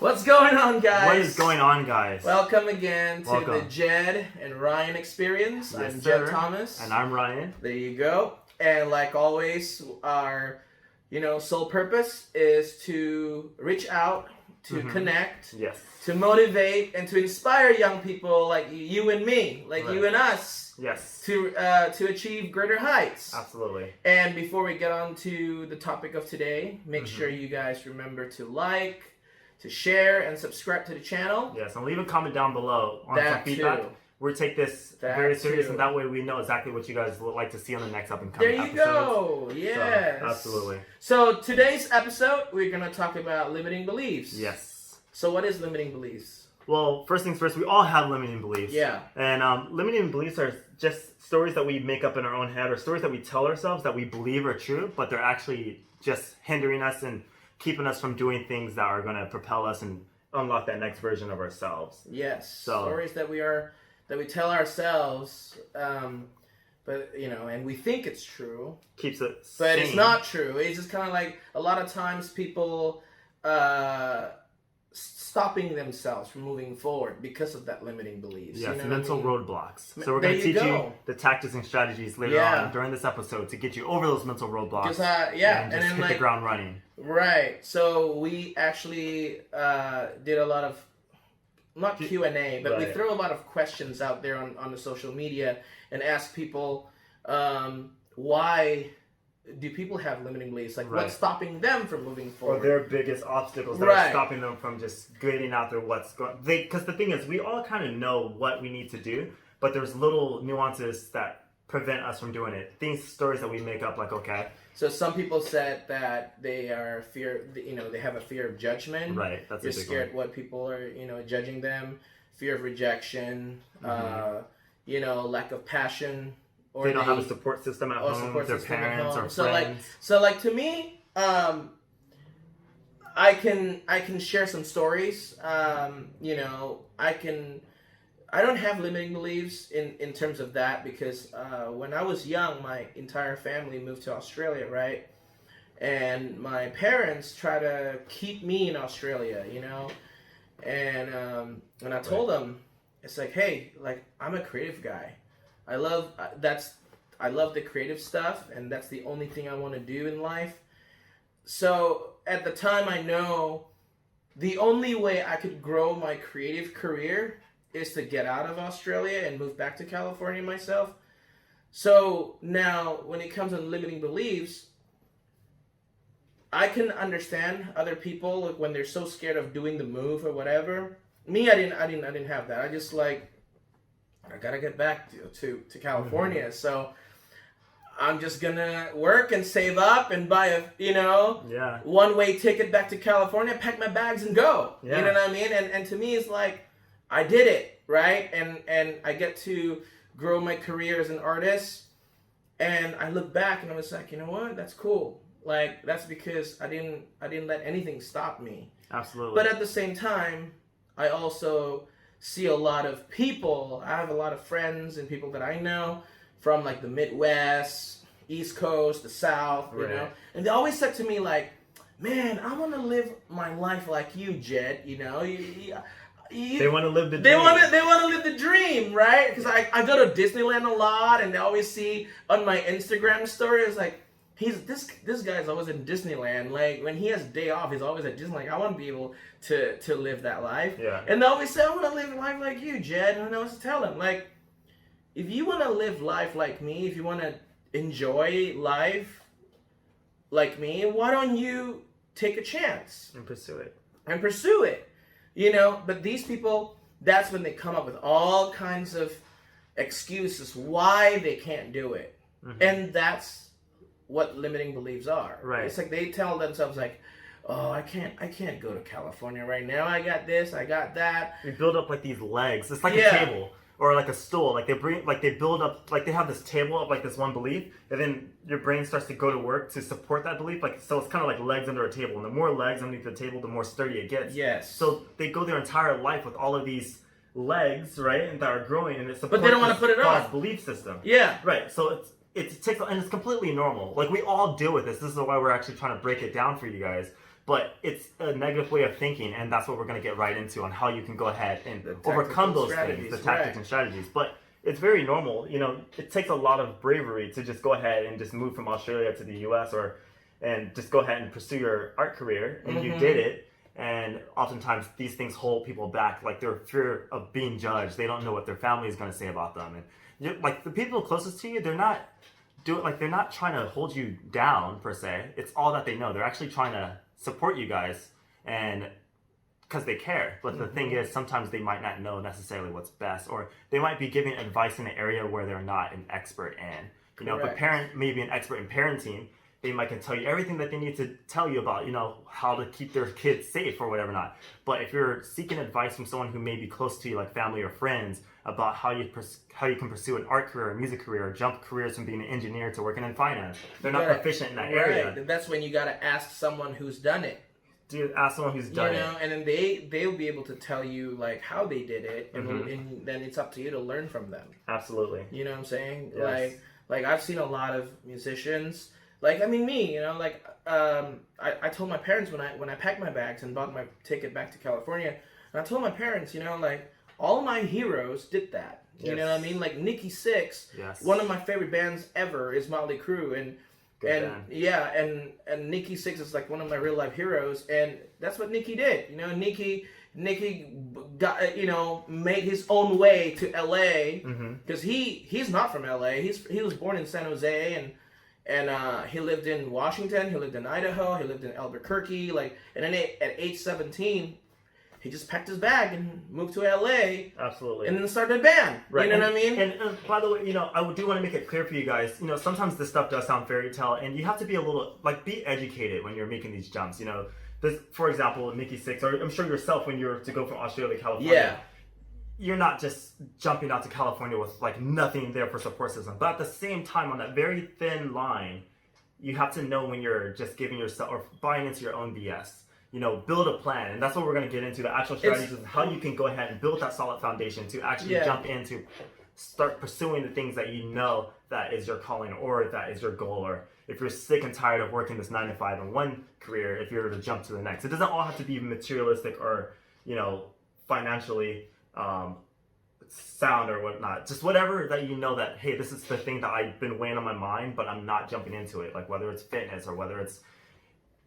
What's going on, guys? What is going on, guys? Welcome again to the Jed and Ryan experience. Yes, I'm sir. Jed Thomas. And I'm Ryan. There you go. And like always, our sole purpose is to reach out, to connect, Yes, to motivate, and to inspire young people like you and me, like you and us. Yes. To achieve greater heights. Absolutely. And before we get on to the topic of today, make sure you guys remember to like, to share, and subscribe to the channel. Yes, and leave a comment down below on That some feedback. too. We take this That very serious, too. and that way we know exactly what you guys would like to see on the next up and coming There you episodes. go. Yes. So, absolutely. So today's episode, we're going to talk about limiting beliefs. Yes. So what is limiting beliefs? Well, first things first, we all have limiting beliefs. Yeah. And limiting beliefs are just stories that we make up in our own head, or stories that we tell ourselves that we believe are true, but they're actually just hindering us and keeping us from doing things that are going to propel us and unlock that next version of ourselves. Yes. So, stories that we tell ourselves, but and we think it's true. Keeps it But sane. it's not true. It's just kind of like a lot of times people stopping themselves from moving forward because of that limiting beliefs. Yes, You know mental what I mean? roadblocks. So we're There going to you teach go. you the tactics and strategies later on during this episode to get you over those mental roadblocks. And and then just hit the ground running. Right. So we actually did a lot of, not Q&A, but we Right. threw a lot of questions out there on the social media and asked people, why do people have limiting beliefs? Like, what's stopping them from moving Or forward? their biggest obstacles that are stopping them from just getting out there what's going. Because the thing is, we all kind of know what we need to do, but there's little nuances that prevent us from doing it. Stories that we make up, like, okay. So some people said that they are they have a fear of judgment. Right, that's They're a big scared one. what people are, judging them. Fear of rejection. Lack of passion. Or They don't have a support system at home, support their system at parents home. or So friends. to me, I can share some stories. I don't have limiting beliefs in terms of that because when I was young, my entire family moved to Australia, right? And my parents try to keep me in Australia, and I told them, it's like, hey, like, I'm a creative guy. I love the creative stuff, and that's the only thing I want to do in life. So at the time, I know the only way I could grow my creative career is to get out of Australia and move back to California myself. So now, when it comes to limiting beliefs, I can understand other people, like, when they're so scared of doing the move or whatever. Me, I didn't have that. I just I gotta get back to California, so I'm just gonna work and save up and buy a one-way ticket back to California, pack my bags and go. Yeah. You know what I mean? And to me, it's like, I did it, right? And I get to grow my career as an artist, and I look back and I was like, you know what? That's cool. Like, that's because I didn't let anything stop me. Absolutely. But at the same time, I also see a lot of people. I have a lot of friends and people that I know from like the Midwest, East Coast, the South, and they always said to me like, man, I want to live my life like you, Jed, they want to live the dream. They want to live the dream, right? Because I go to Disneyland a lot, and they always see on my Instagram story, it's like, this guy's always in Disneyland. Like, when he has a day off, he's always at Disneyland. Like, I want to be able to live that life. Yeah. And they always say, I want to live a life like you, Jed. And I always tell them, like, if you want to live life like me, if you want to enjoy life like me, why don't you take a chance And pursue it. But these people, that's when they come up with all kinds of excuses why they can't do it. And that's what limiting beliefs are. Right. It's like they tell themselves like, oh, I can't go to California right now. I got this, I got that. They build up like these legs. It's like a table or like a stool. Like they build up, like they have this table of like this one belief, and then your brain starts to go to work to support that belief. Like, so it's kind of like legs under a table, and the more legs underneath the table, the more sturdy it gets. Yes. So they go their entire life with all of these legs, right, and that are growing, and it supports. But they don't want to put it on. Belief system. Yeah. Right. So it takes, and it's completely normal. Like, we all deal with this. This is why we're actually trying to break it down for you guys. but it's a negative way of thinking, and that's what we're going to get right into on how you can go ahead and The overcome tactical those things, the strategies, tactics right. and strategies. But it's very normal. It takes a lot of bravery to just go ahead and just move from Australia to the US and just go ahead and pursue your art career, and you did it. And oftentimes these things hold people back, like their fear of being judged. They don't know what their family is going to say about them. And like the people closest to you, they're not trying to hold you down per se. It's all that they know. They're actually trying to support you guys, and because they care. But the thing is, sometimes they might not know necessarily what's best, or they might be giving advice in an area where they're not an expert in. If a parent may be an expert in parenting, they might can tell you everything that they need to tell you about, how to keep their kids safe or whatever not. But if you're seeking advice from someone who may be close to you, like family or friends, about how you can pursue an art career, a music career, or jump careers from being an engineer to working in finance, they're not proficient in that area. Right. That's when you got to ask someone who's done it. Dude, ask someone who's done it. And then they'll be able to tell you like how they did it, and then it's up to you to learn from them. Absolutely. You know what I'm saying? Yes. Like I've seen a lot of musicians. Like, I mean, me, I told my parents when I packed my bags and bought my ticket back to California, and I told my parents, like, all my heroes did that. You know what I mean? Like, Nikki Sixx, one of my favorite bands ever is Motley Crue, and Nikki Sixx is like one of my real life heroes, and that's what Nikki did. Nikki got made his own way to LA because he's not from LA. He was born in San Jose, and he lived in Washington, he lived in Idaho, he lived in Albuquerque, and then at age 17, he just packed his bag and moved to LA. Absolutely. And then started a band. Right. You know what I mean? And by the way, I do want to make it clear for you guys, sometimes this stuff does sound fairy tale, and you have to be a little, be educated when you're making these jumps. For example, Nikki Sixx, or I'm sure yourself when you're to go from Australia to California, you're not just jumping out to California with nothing there for support system. But at the same time, on that very thin line, you have to know when you're just giving yourself or buying into your own BS. Build a plan, and that's what we're going to get into. The actual strategies of how you can go ahead and build that solid foundation to actually jump into, start pursuing the things that that is your calling or that is your goal. Or if you're sick and tired of working this 9-to-5 in one career, if you're to jump to the next, it doesn't all have to be materialistic or financially sound or whatnot. Just whatever that that, hey, this is the thing that I've been weighing on my mind, but I'm not jumping into it. Like whether it's fitness or whether it's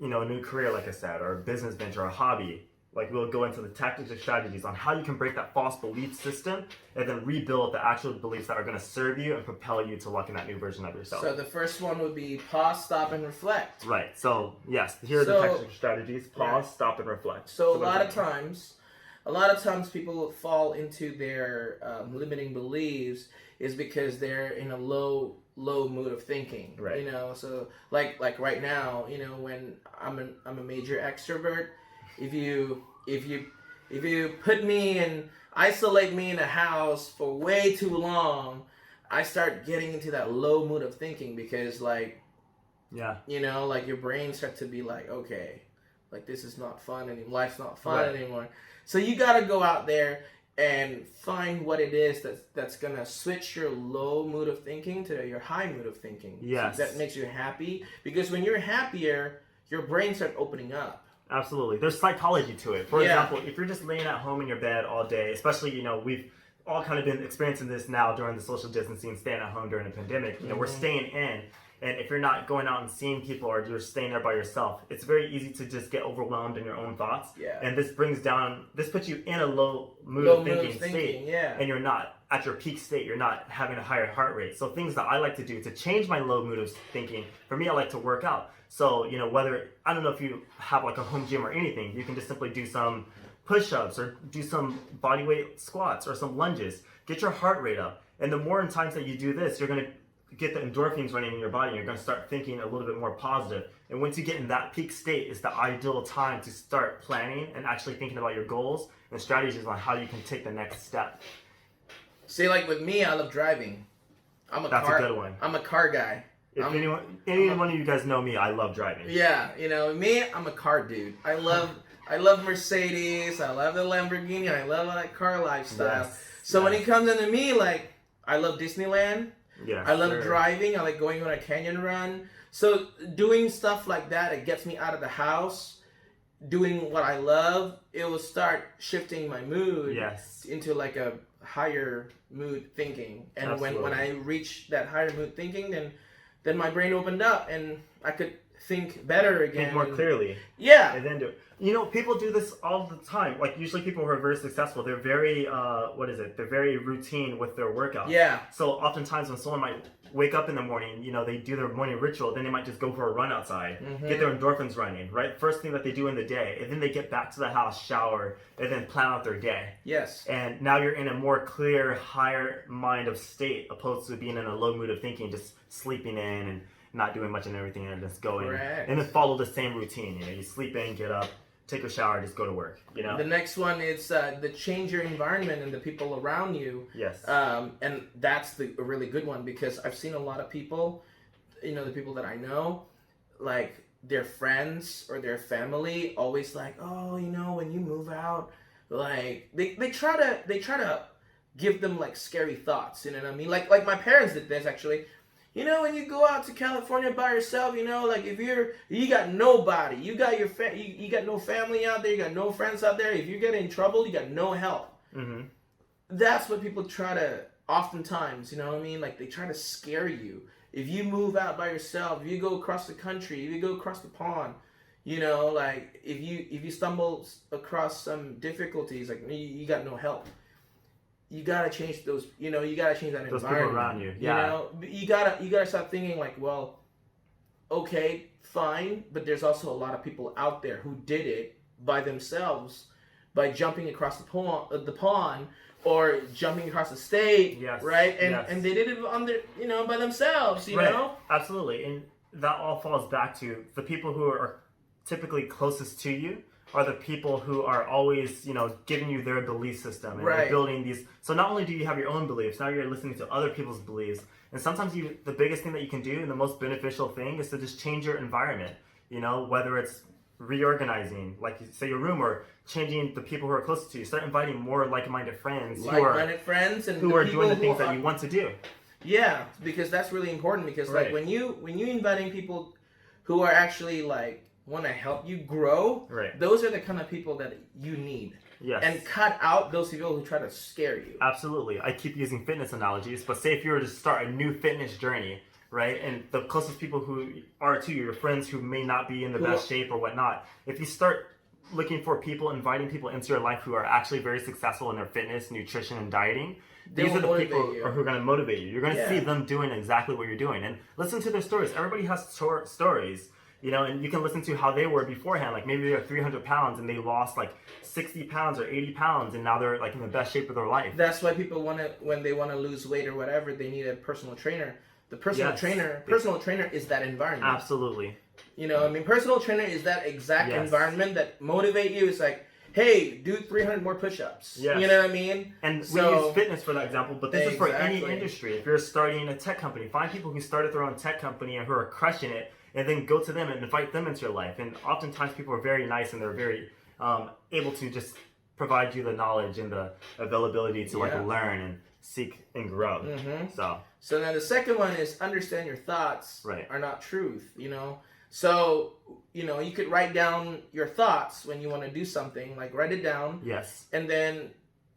a new career, like I said, or a business venture, or a hobby. Like we'll go into the tactics and strategies on how you can break that false belief system and then rebuild the actual beliefs that are going to serve you and propel you to walking that new version of yourself. So the first one would be pause, stop, and reflect. Right. So yes, here are the tactics and strategies. Pause, stop, and reflect. So a lot of times people fall into their limiting beliefs is because they're in a low mood of thinking. Right. So like right now, when I'm a major extrovert, if you put me and isolate me in a house for way too long, I start getting into that low mood of thinking because your brain starts to be like, okay, this is not fun anymore. Life's not fun anymore. So you got to go out there and find what it is that's going to switch your low mood of thinking to your high mood of thinking. Yes. So that makes you happy. Because when you're happier, your brain starts opening up. Absolutely. There's psychology to it. For example, if you're just laying at home in your bed all day, especially, we've all kind of been experiencing this now during the social distancing, staying at home during the pandemic. We're staying in. And if you're not going out and seeing people or you're staying there by yourself, it's very easy to just get overwhelmed in your own thoughts. Yeah. And this puts you in a low mood of thinking state. Yeah. And you're not at your peak state. You're not having a higher heart rate. So things that I like to do to change my low mood of thinking, for me, I like to work out. So, whether, I don't know if you have a home gym or anything, you can just simply do some push-ups or do some body weight squats or some lunges. Get your heart rate up. And the more times that you do this, you're going to get the endorphins running in your body. You're going to start thinking a little bit more positive. And once you get in that peak state, it's the ideal time to start planning and actually thinking about your goals and strategies on how you can take the next step. See, with me, I love driving. That's a good one. I'm a car guy. If anyone of you guys know me, I love driving. Yeah, me, I'm a car dude. I love Mercedes. I love the Lamborghini. I love that car lifestyle. When it comes into me, I love Disneyland. Yes, I love driving. I like going on a canyon run. So doing stuff like that, it gets me out of the house. doing what I love, it will start shifting my mood Yes. into like a higher mood thinking. And Absolutely. when I reached that higher mood thinking, then my brain opened up and I could think better again. Think more clearly. Yeah. And then do it. You know, people do this all the time. Like, usually people who are very successful, they're very, they're very routine with their workouts. Yeah. So oftentimes when someone might wake up in the morning, you know, they do their morning ritual, then they might just go for a run outside, get their endorphins running, right? First thing that they do in the day. And then they get back to the house, shower, and then plan out their day. Yes. And now you're in a more clear, higher mind of state, opposed to being in a low mood of thinking, just sleeping in and not doing much and everything, and just going. Correct. And then follow the same routine. You know, you sleep in, get up, take a shower, just go to work. You know. The next one is the change your environment and the people around you. Yes. And that's a really good one, because I've seen a lot of people, you know, the people that I know, like their friends or their family always like, oh, you know, when you move out, like they try to give them like scary thoughts. You know what I mean? Like my parents did this actually. You know, when you go out to California by yourself, you know, like if you got nobody, you got you got no family out there, you got no friends out there. If you get in trouble, you got no help. Mm-hmm. That's what people try to, oftentimes, you know what I mean? Like they try to scare you. If you move out by yourself, if you go across the country, if you go across the pond, you know, like if you stumble across some difficulties, like you got no help. You gotta change those. You know, you gotta change that those environment. people around you. Yeah. You know, you gotta start thinking like, well, okay, fine, but there's also a lot of people out there who did it by themselves, by jumping across the pond, or jumping across the state, Yes. right? Yes. And they did it on their, you know, by themselves. You Right. know, Absolutely. And that all falls back to the people who are typically closest to you. Are the people who are always, you know, giving you their belief system and Right. building these. So not only do you have your own beliefs, now you're listening to other people's beliefs. And sometimes the biggest thing that you can do and the most beneficial thing is to just change your environment. You know, whether it's reorganizing, like you say, your room, or changing the people who are close to you. Start inviting more like-minded friends like-minded friends and who are doing the things who that you want to do. Yeah, because that's really important. Because like Right. when you inviting people who are actually like want to help you grow, Right. those are the kind of people that you need. Yes. And cut out those people who try to scare you. Absolutely. I keep using fitness analogies, but say if you were to start a new fitness journey, right? And the closest people who are to you, your friends who may not be in the best shape or whatnot, if you start looking for people, inviting people into your life who are actually very successful in their fitness, nutrition, and dieting, these are the people who are going to motivate you. You're going to see them doing exactly what you're doing. And listen to their stories. Everybody has stories. You know, and you can listen to how they were beforehand. Like maybe they're 300 pounds and they lost like 60 pounds or 80 pounds, and now they're like in the best shape of their life. That's why people when they want to lose weight or whatever, they need a personal trainer. The personal trainer is that environment. Absolutely. You know, I mean, personal trainer is that exact environment that motivate you. It's like, hey, do 300 more push-ups. Yes. You know what I mean? And we use fitness for that example, but this is for any Exactly. industry. If you're starting a tech company, find people who started their own tech company and who are crushing it, and then go to them and invite them into your life. And oftentimes people are very nice and they're very able to just provide you the knowledge and the availability to like learn and seek and grow. Mm-hmm. So now the second one is understand your thoughts are not truth, you know? So, you know, you could write down your thoughts when you want to do something, like write it down. Yes. And then,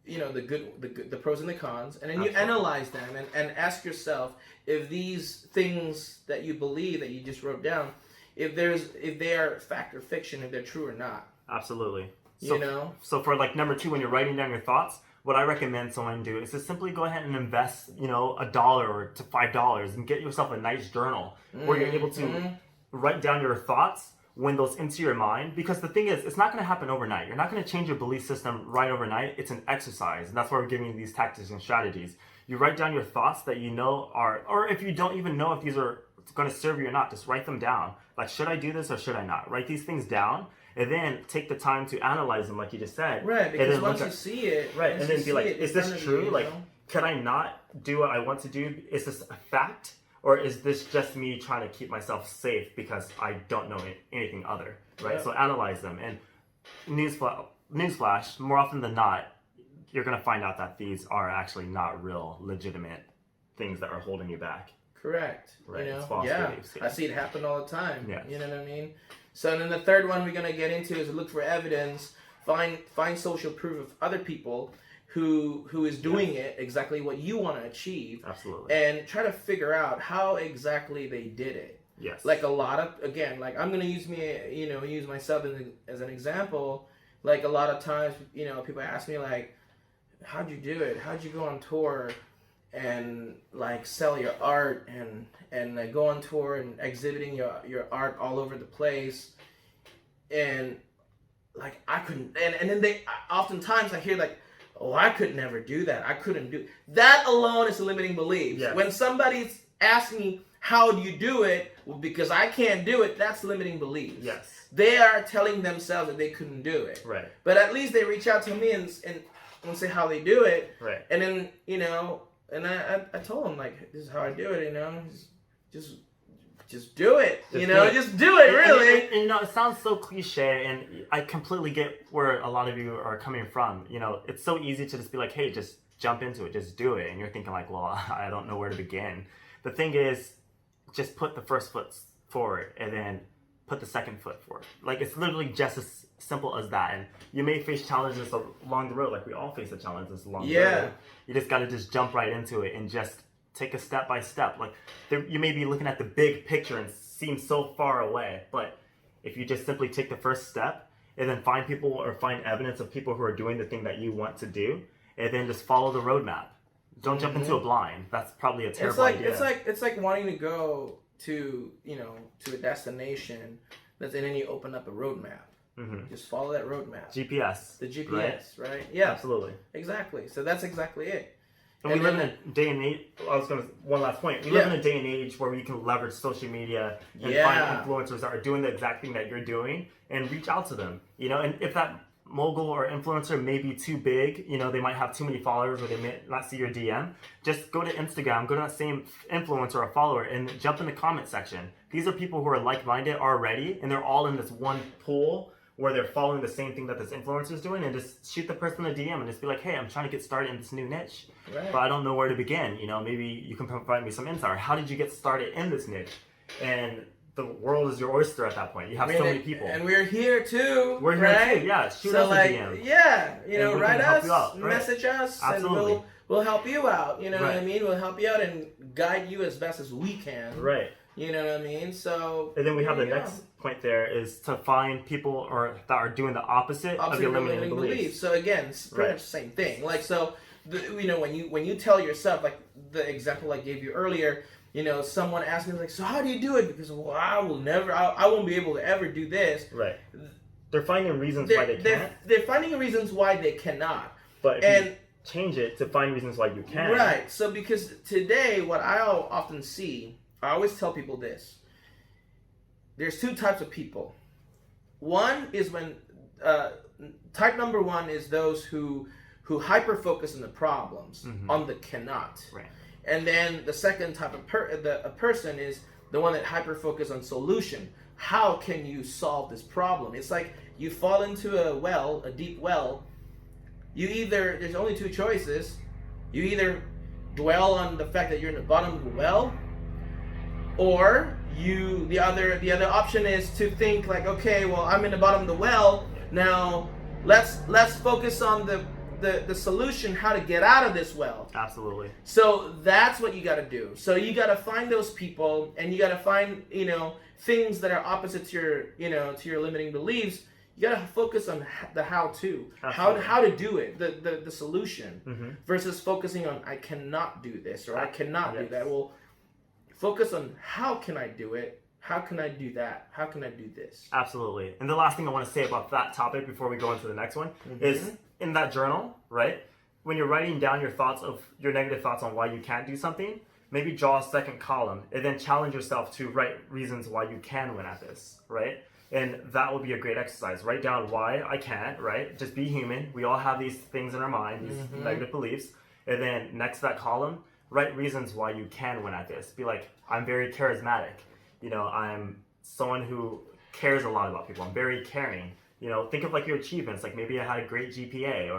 you know, the pros and the cons, and then you analyze them and ask yourself if these things that you believe that you just wrote down, if they are fact or fiction, if they're true or not. Absolutely. So, you know? So for like number 2, when you're writing down your thoughts, what I recommend someone do is to simply go ahead and invest, you know, $1 or to $5 and get yourself a nice journal where you're able to write down your thoughts, win those into your mind. Because the thing is, it's not going to happen overnight. You're not going to change your belief system right overnight. It's an exercise. And that's why we're giving you these tactics and strategies. You write down your thoughts that you know are, or if you don't even know if these are going to serve you or not, just write them down. Like, should I do this or should I not? Write these things down. And then take the time to analyze them, like you just said. Right, because once you see it, and then be like, is this true? Like, know? Can I not do what I want to do? Is this a fact? Or is this just me trying to keep myself safe because I don't know anything other, right? Yeah. So analyze them. And newsflash, more often than not, you're going to find out that these are actually not real, legitimate things that are holding you back. Correct. Right. You know? It's false beliefs. I see it happen all the time. Yes. You know what I mean? So then the third one we're gonna get into is look for evidence, find social proof of other people who is doing it exactly what you want to achieve. Absolutely. And try to figure out how exactly they did it. Yes. Like a lot of, again, like I'm gonna use myself as an example. Like a lot of times, people ask me like, how'd you do it? How'd you go on tour and like sell your art and like go on tour and exhibiting your art all over the place? And like I couldn't, and then oftentimes I hear like, oh, I could never do that. I couldn't do that. Alone is a limiting belief. Yes. When somebody's asking me, how do you do it? Well, because I can't do it, that's limiting beliefs. Yes. They are telling themselves that they couldn't do it. Right. But at least they reach out to me and say how they do it. Right. And then, and I told them, like, this is how I do it, just do it. Just do it, really. And it sounds so cliche, and I completely get where a lot of you are coming from. It's so easy to just be like, hey, just jump into it, just do it. And you're thinking like, well, I don't know where to begin. The thing is, just put the first foot forward and then put the second foot forward. Like, it's literally just as simple as that. And you may face challenges along the road, like we all face the challenges along the road. You just got to just jump right into it and just take a step by step. Like, you may be looking at the big picture and seem so far away, but if you just simply take the first step and then find people or find evidence of people who are doing the thing that you want to do, and then just follow the roadmap. Don't jump into a blind. That's probably a terrible idea. It's like wanting to go to a destination, and then you open up a roadmap. Mm-hmm. Just follow that roadmap. GPS. The GPS, right? Yeah. Absolutely. Exactly. So that's exactly it. And we live in a day and age. One last point. We live in a day and age where we can leverage social media and find influencers that are doing the exact thing that you're doing and reach out to them. And if that mogul or influencer may be too big, they might have too many followers or they may not see your DM, just go to Instagram, go to that same influencer or follower and jump in the comment section. These are people who are like-minded already, and they're all in this one pool where they're following the same thing that this influencer is doing, and just shoot the person a DM and just be like, hey, I'm trying to get started in this new niche, but I don't know where to begin. Maybe you can provide me some insight. Or how did you get started in this niche? And the world is your oyster at that point. You have so many people. And we're here too. We're here too, yeah. Shoot us a DM. Yeah, write us, Right. message us, Absolutely. and we'll help you out. You know what I mean? We'll help you out and guide you as best as we can. Right. You know what I mean? So. And then we have the next point there is to find people that are doing the opposite of your limiting beliefs. So again, it's pretty much the same thing. Like when you tell yourself, like the example I gave you earlier. Someone asked me like, so how do you do it? Because I won't be able to ever do this. Right. They're finding reasons why they can't. They're finding reasons why they cannot. But if you change it to find reasons why you can. Right. So because today, what I often see, I always tell people this. There's two types of people. One is type number one is those who hyper focus on the problems, on the cannot. Right. And then the second type of person is the one that hyper-focus on solution. How can you solve this problem? It's like you fall into a deep well. There's only two choices. You either dwell on the fact that you're in the bottom of the well, or the other option is to think like, okay, well, I'm in the bottom of the well. Now let's focus on the solution, how to get out of this well. Absolutely. So that's what you got to do. So you got to find those people, and you got to find things that are opposite to your limiting beliefs. You got to focus on the how-to, how to do it, the solution, versus focusing on I cannot do this or I cannot do that. Well, focus on how can I do it. How can I do that? How can I do this? Absolutely. And the last thing I want to say about that topic before we go into the next one is in that journal, right? When you're writing down your negative thoughts on why you can't do something, maybe draw a second column and then challenge yourself to write reasons why you can win at this, right? And that will be a great exercise. Write down why I can't, right? Just be human. We all have these things in our mind, these negative beliefs. And then next to that column, write reasons why you can win at this. Be like, I'm very charismatic. I'm someone who cares a lot about people. I'm very caring. Think of like your achievements. Like maybe I had a great GPA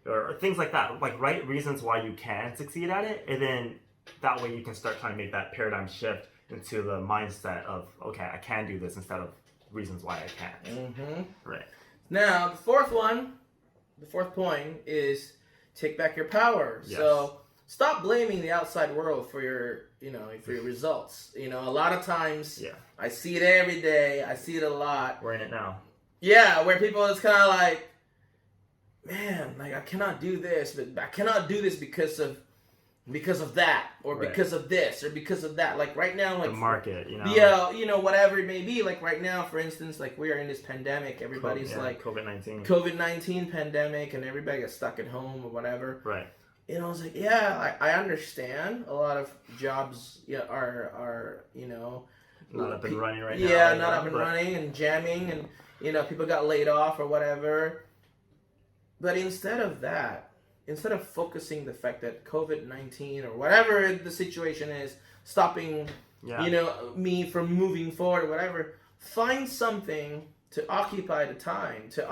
or things like that. Like write reasons why you can succeed at it. And then that way you can start trying to make that paradigm shift into the mindset of, okay, I can do this instead of reasons why I can't. Right. Now, the fourth point is take back your power. Yes. So stop blaming the outside world for your results. A lot of times, I see it every day. I see it a lot. We're in it now. Yeah, where people is kind of like, man, like I cannot do this, but I cannot do this because of that, or because of this, or because of that. Like right now, like the market, yeah, whatever it may be. Like right now, for instance, like we are in this pandemic. Everybody's like COVID-19 pandemic, and everybody gets stuck at home or whatever. Right. I was like, yeah, I understand. A lot of jobs are not up and running right now. Yeah, not up and running and jamming, and people got laid off or whatever. But instead of focusing the fact that COVID-19 or whatever the situation is stopping, me from moving forward or whatever, find something to occupy the time, to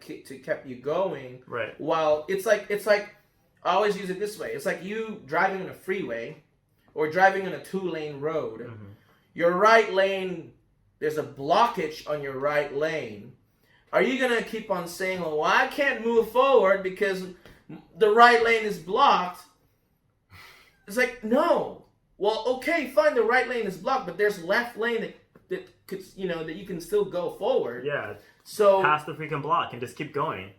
keep you going. Right. While it's like I always use it this way. It's like you driving on a freeway or driving on a 2-lane road. Mm-hmm. Your right lane, there's a blockage on your right lane. Are you going to keep on saying, well, I can't move forward because the right lane is blocked? It's like, no. Well, okay, fine, the right lane is blocked, but there's left lane that could, that you can still go forward. Yeah. So pass the freaking block and just keep going.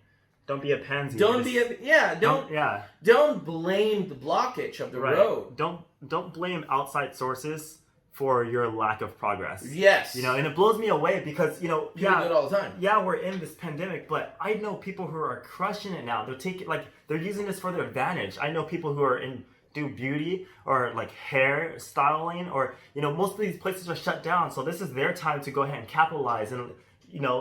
Don't be a pansy. Don't blame the blockage of the road. Don't blame outside sources for your lack of progress. Yes. And it blows me away because, people do it all the time. Yeah, we're in this pandemic, but I know people who are crushing it now. They're using this for their advantage. I know people who are do beauty or like hair styling, or most of these places are shut down, so this is their time to go ahead and capitalize and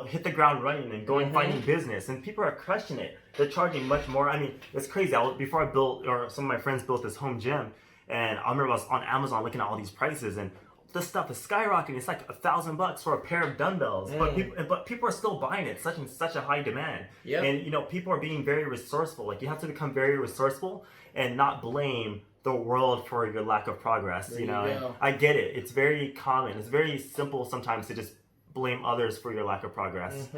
hit the ground running and go and finding business, and people are crushing it. They're charging much more. I mean, it's crazy. Before I built, or some of my friends built this home gym, and I remember I was on Amazon looking at all these prices, and this stuff is skyrocketing. It's like $1,000 for a pair of dumbbells, but people are still buying it. Such a high demand. Yep. And people are being very resourceful. Like, you have to become very resourceful and not blame the world for your lack of progress. There you go. I get it. It's very common. It's very simple sometimes to just blame others for your lack of progress.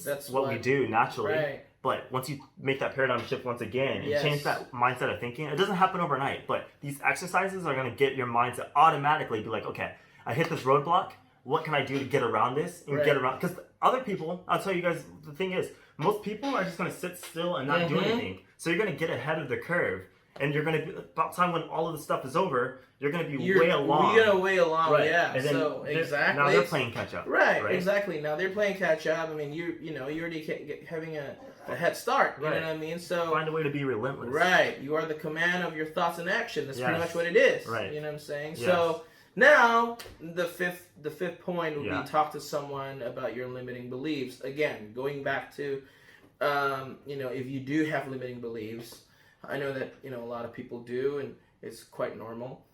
That's what we do naturally. Right. But once you make that paradigm shift once again and change that mindset of thinking, it doesn't happen overnight, but these exercises are going to get your mind to automatically be like, okay, I hit this roadblock. What can I do to get around this and get around? Because other people, I'll tell you guys, the thing is, most people are just going to sit still and not do anything. So you're going to get ahead of the curve. And you're going to be, about time when all of this stuff is over, you're going to be way along. You're going to way along, right. yeah. And then so exactly. Now they're playing catch up. Right, exactly. Now they're playing catch up. I mean, you're already having a head start. You know what I mean? So find a way to be relentless. Right. You are the command of your thoughts and action. That's pretty much what it is. Right. You know what I'm saying? Yes. So now the fifth point would be talk to someone about your limiting beliefs. Again, going back to if you do have limiting beliefs, I know that a lot of people do, and it's quite normal.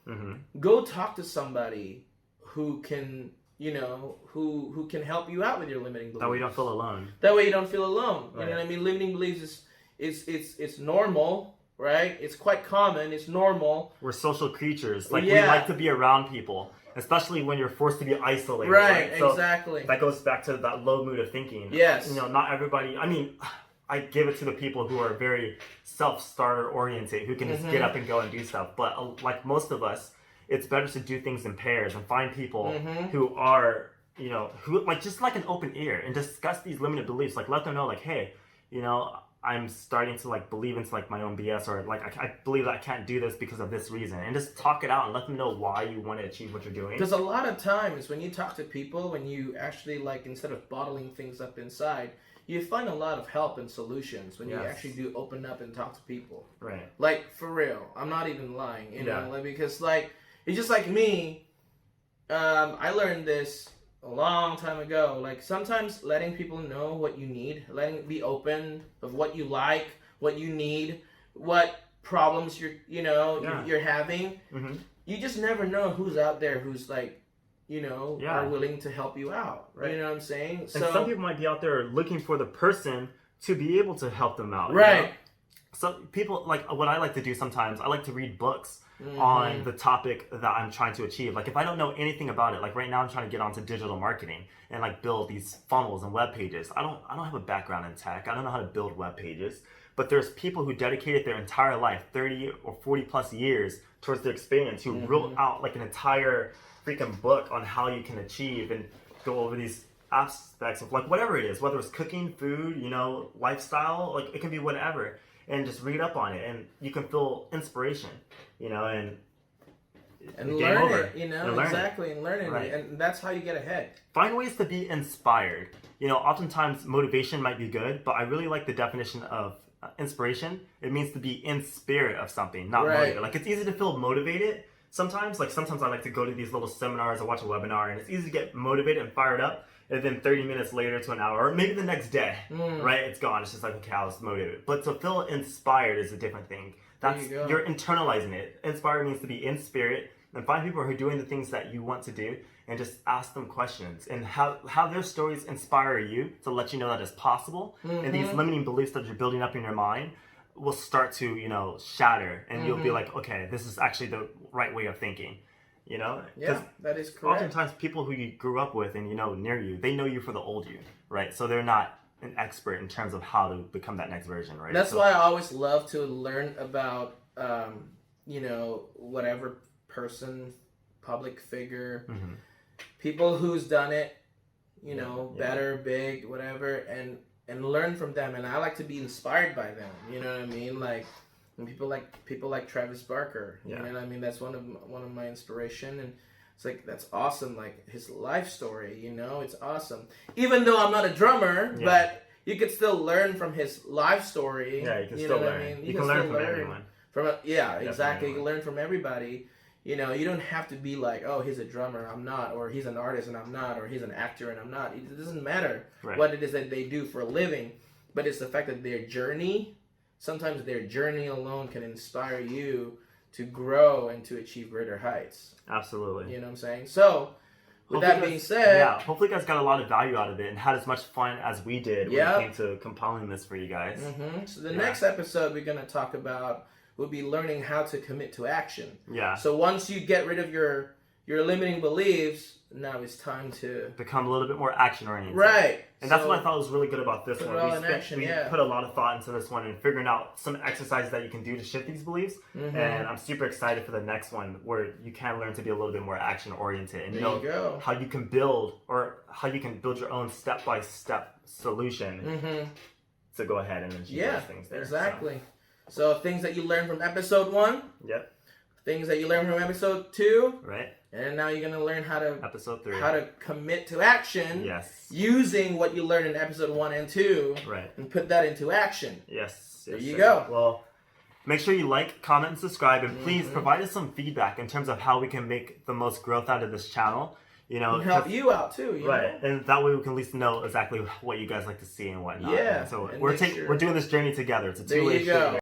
Go talk to somebody who can who can help you out with your limiting beliefs. That way you don't feel alone. That way you don't feel alone. Right. You know what I mean? Limiting beliefs it's normal, right? It's quite common. It's normal. We're social creatures. We like to be around people, especially when you're forced to be isolated. Right, So exactly. that goes back to that low mood of thinking. Yes. Not everybody. I mean, I give it to the people who are very self-starter oriented, who can just get up and go and do stuff. But like most of us, it's better to do things in pairs and find people who are, who like just like an open ear and discuss these limited beliefs. Like let them know, like, hey, I'm starting to like believe into like my own BS, or like I believe that I can't do this because of this reason, and just talk it out and let them know why you want to achieve what you're doing. Because a lot of times when you talk to people, when you actually like instead of bottling things up inside, you find a lot of help and solutions when you actually do open up and talk to people. Right. Like, for real. I'm not even lying. Because, like, it's just like me. I learned this a long time ago. Like, sometimes letting people know what you need, letting it be open of what you like, what you need, what problems you're having. You just never know who's out there who's, like, are willing to help you out. Right. You know what I'm saying? And some people might be out there looking for the person to be able to help them out. Right. So people, like what I like to do sometimes, I like to read books on the topic that I'm trying to achieve. Like if I don't know anything about it, like right now I'm trying to get onto digital marketing and like build these funnels and web pages. I don't have a background in tech. I don't know how to build web pages. But there's people who dedicated their entire life, 30 or 40 plus years towards their experience, who wrote out like an entire freaking book on how you can achieve and go over these aspects of like whatever it is, whether it's cooking, food, you know, lifestyle, like it can be whatever. And just read up on it, and you can feel inspiration, you know, and learn over. it, you know, and learn exactly, and learn it, right. And that's how you get ahead. Find ways to be inspired. You know, oftentimes motivation might be good, but I really like the definition of inspiration. It means to be in spirit of something, not motivated. Like it's easy to feel motivated sometimes. Like sometimes I like to go to these little seminars or watch a webinar, and it's easy to get motivated and fired up. And then 30 minutes later to an hour, or maybe the next day, right? It's gone. It's just like, okay, I was motivated. But to feel inspired is a different thing. That's you're internalizing it. Inspired means to be in spirit, and find people who are doing the things that you want to do, and just ask them questions and how their stories inspire you to let you know that it's possible. And these limiting beliefs that you're building up in your mind will start to, you know, shatter, and you'll be like, okay, this is actually the right way of thinking. You know? Yeah, that is correct. Oftentimes people who you grew up with and, you know, near you, they know you for the old you, right? So they're not an expert in terms of how to become that next version, right? That's why I always love to learn about, you know, whatever person, public figure, people who's done it, you know, better, big, whatever, and learn from them. And I like to be inspired by them. You know what I mean? Like, and people like Travis Barker, you know what I mean? That's one of my inspiration, and it's like that's awesome. Like his life story, you know, it's awesome. Even though I'm not a drummer, but you could still learn from his life story. Yeah, you can still learn. I mean? You can learn from everyone. Exactly. You can learn from everybody. You know, you don't have to be like, oh, he's a drummer, I'm not, or he's an artist and I'm not, or he's an actor and I'm not. It doesn't matter what it is that they do for a living, but it's the fact that their journey. Sometimes their journey alone can inspire you to grow and to achieve greater heights. Absolutely. You know what I'm saying? So, with that being said... hopefully you guys got a lot of value out of it and had as much fun as we did when it came to compiling this for you guys. So the next episode we're going to talk about will be learning how to commit to action. Yeah. So once you get rid of your limiting beliefs, now it's time to... become a little bit more action-oriented. Right. And that's what I thought was really good about this one. We put a lot of thought into this one and figuring out some exercises that you can do to shift these beliefs. And I'm super excited for the next one where you can learn to be a little bit more action-oriented and know how you can build your own step-by-step solution to go ahead and achieve those things there. Exactly. So things that you learned from episode 1. Yep. Things that you learned from episode 2. Right. And now you're going to learn how to episode 3. How to commit to action. Yes. Using what you learned in episode 1 and 2. Right. And put that into action. Yes. There you go. Well, make sure you like, comment, and subscribe, and please provide us some feedback in terms of how we can make the most growth out of this channel. You know, and help you out too. You know? And that way we can at least know exactly what you guys like to see and whatnot. Yeah. And so we're doing this journey together. It's a two-way street.